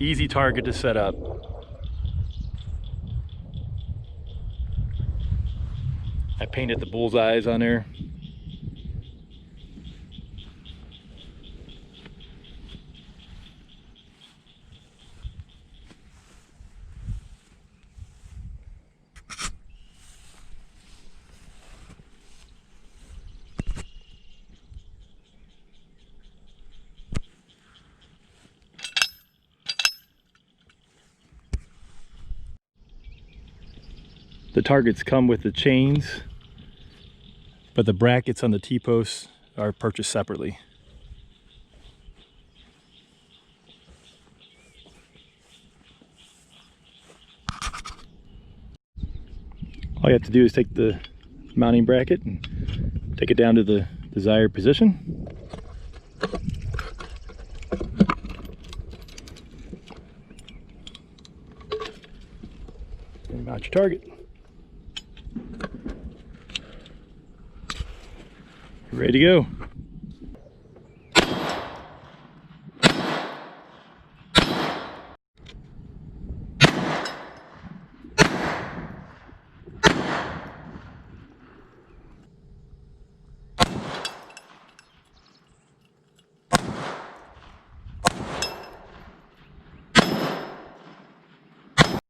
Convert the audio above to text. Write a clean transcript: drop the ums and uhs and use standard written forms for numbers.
Easy target to set up. I painted the bullseyes on there. The targets come with the chains, but the brackets on the T-posts are purchased separately. All you have to do is take the mounting bracket and take it down to the desired position. And mount your target. Ready to go.